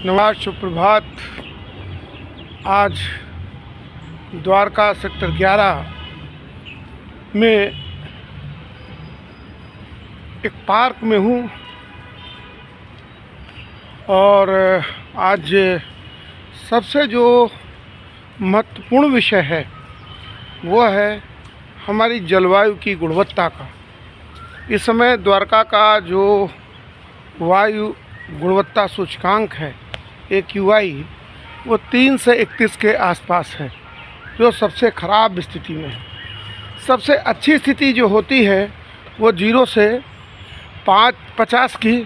नमस्कार, सुप्रभात। आज द्वारका सेक्टर 11 में एक पार्क में हूँ और आज सबसे जो महत्वपूर्ण विषय है वो है हमारी जलवायु की गुणवत्ता का। इस समय द्वारका का जो वायु गुणवत्ता सूचकांक है AQI वो 3 से 31 के आसपास है, जो सबसे ख़राब स्थिति में है। सबसे अच्छी स्थिति जो होती है वो 0 से 50 की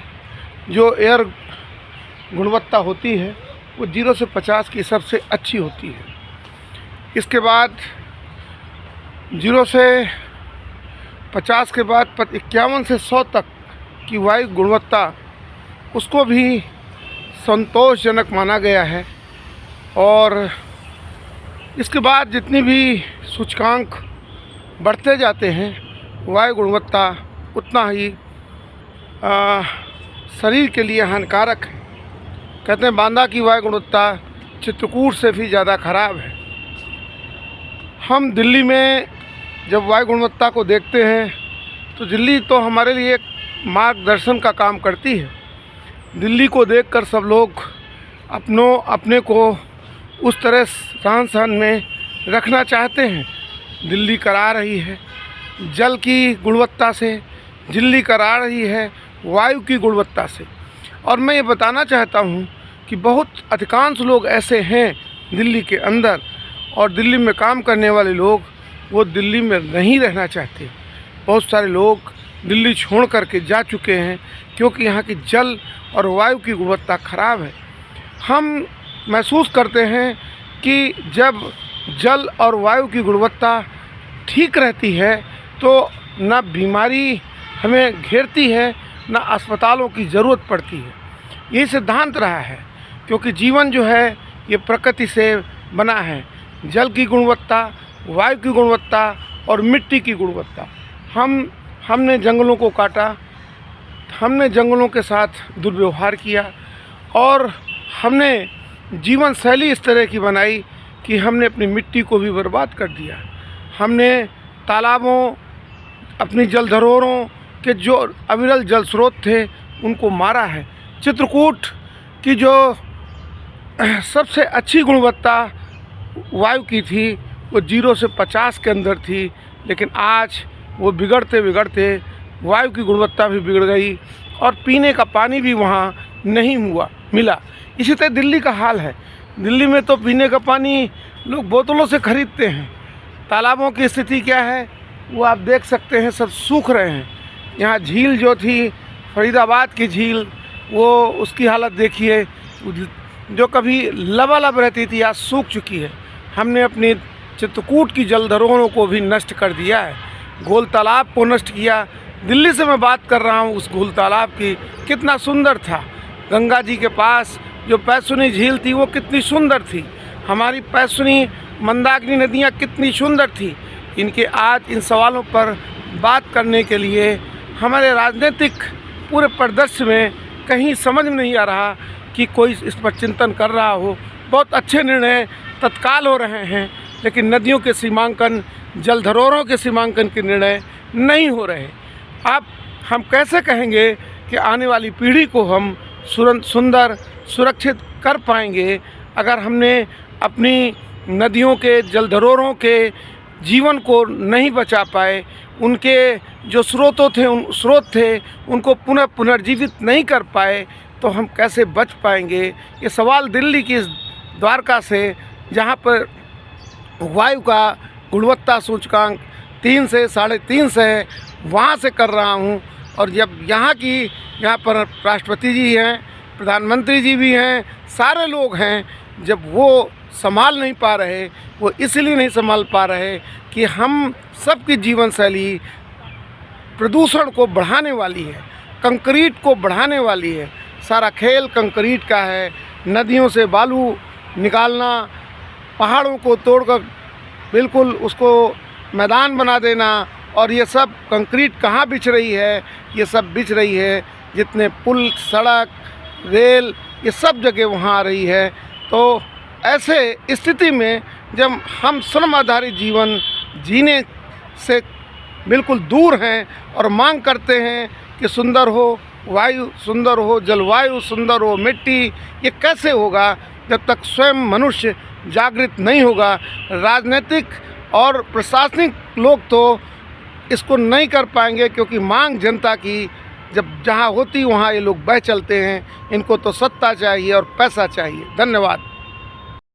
जो एयर गुणवत्ता होती है वो 0 से 50 की सबसे अच्छी होती है। इसके बाद 0 से 50 के बाद 51 से 100 तक की वायु गुणवत्ता उसको भी संतोषजनक माना गया है। और इसके बाद जितनी भी सूचकांक बढ़ते जाते हैं वायु गुणवत्ता उतना ही शरीर के लिए हानिकारक है। कहते हैं बांदा की वायु गुणवत्ता चित्रकूट से भी ज़्यादा खराब है। हम दिल्ली में जब वायु गुणवत्ता को देखते हैं तो दिल्ली तो हमारे लिए एक मार्गदर्शन का काम करती है। दिल्ली को देखकर सब लोग अपने को उस तरह रहन सहन में रखना चाहते हैं। दिल्ली करा रही है जल की गुणवत्ता से, दिल्ली करा रही है वायु की गुणवत्ता से। और मैं ये बताना चाहता हूँ कि बहुत अधिकांश लोग ऐसे हैं दिल्ली के अंदर, और दिल्ली में काम करने वाले लोग वो दिल्ली में नहीं रहना चाहते। बहुत सारे लोग दिल्ली छोड़ करके जा चुके हैं क्योंकि यहाँ की जल और वायु की गुणवत्ता खराब है। हम महसूस करते हैं कि जब जल और वायु की गुणवत्ता ठीक रहती है तो ना बीमारी हमें घेरती है, ना अस्पतालों की ज़रूरत पड़ती है। ये सिद्धांत रहा है क्योंकि जीवन जो है ये प्रकृति से बना है। जल की गुणवत्ता, वायु की गुणवत्ता और मिट्टी की गुणवत्ता। हमने जंगलों को काटा, हमने जंगलों के साथ दुर्व्यवहार किया और हमने जीवन शैली इस तरह की बनाई कि हमने अपनी मिट्टी को भी बर्बाद कर दिया। हमने तालाबों, अपनी जल धरोहरों के जो अविरल जल स्रोत थे उनको मारा है। चित्रकूट की जो सबसे अच्छी गुणवत्ता वायु की थी वो 0 से 50 के अंदर थी, लेकिन आज वो बिगड़ते बिगड़ते वायु की गुणवत्ता भी बिगड़ गई और पीने का पानी भी वहाँ नहीं मिला। इसी तरह दिल्ली का हाल है। दिल्ली में तो पीने का पानी लोग बोतलों से खरीदते हैं। तालाबों की स्थिति क्या है वो आप देख सकते हैं, सब सूख रहे हैं। यहाँ झील जो थी फरीदाबाद की झील, वो उसकी हालत देखिए, जो कभी लबालब रहती थी आज सूख चुकी है। हमने अपनी चित्रकूट की जल धरोहरों को भी नष्ट कर दिया है, घोल तालाब को नष्ट किया। दिल्ली से मैं बात कर रहा हूँ, उस घोल तालाब की कितना सुंदर था। गंगा जी के पास जो पैसुनी झील थी वो कितनी सुंदर थी। हमारी पैसुनी मंदाकिनी नदियाँ कितनी सुंदर थी। इनके आज इन सवालों पर बात करने के लिए हमारे राजनीतिक पूरे परिदृश्य में कहीं समझ में नहीं आ रहा कि कोई इस पर चिंतन कर रहा हो। बहुत अच्छे निर्णय तत्काल हो रहे हैं, लेकिन नदियों के सीमांकन, जल धरोहरों के सीमांकन के निर्णय नहीं हो रहे। अब हम कैसे कहेंगे कि आने वाली पीढ़ी को हम सुंदर सुरक्षित कर पाएंगे अगर हमने अपनी नदियों के, जल धरोहरों के जीवन को नहीं बचा पाए, उनके जो स्रोत थे उनको पुनर्जीवित नहीं कर पाए, तो हम कैसे बच पाएंगे। ये सवाल दिल्ली की इस द्वारका से, जहाँ पर वायु का गुणवत्ता सूचकांक 3 से 3.5 है, वहाँ से कर रहा हूँ। और जब यहाँ पर राष्ट्रपति जी हैं, प्रधानमंत्री जी भी हैं, सारे लोग हैं, जब वो संभाल नहीं पा रहे, वो इसलिए नहीं संभाल पा रहे कि हम सबकी जीवन शैली प्रदूषण को बढ़ाने वाली है, कंक्रीट को बढ़ाने वाली है। सारा खेल कंक्रीट का है। नदियों से बालू निकालना, पहाड़ों को तोड़कर बिल्कुल उसको मैदान बना देना, और ये सब कंक्रीट कहाँ बिछ रही है? ये सब बिछ रही है जितने पुल, सड़क, रेल ये सब जगह वहाँ आ रही है। तो ऐसे स्थिति में जब हम श्रम आधारित जीवन जीने से बिल्कुल दूर हैं और मांग करते हैं कि सुंदर हो वायु, सुंदर हो जलवायु, सुंदर हो मिट्टी, ये कैसे होगा जब तक स्वयं मनुष्य जागृत नहीं होगा। राजनीतिक और प्रशासनिक लोग तो इसको नहीं कर पाएंगे, क्योंकि मांग जनता की जब जहाँ होती वहाँ ये लोग बह चलते हैं। इनको तो सत्ता चाहिए और पैसा चाहिए। धन्यवाद।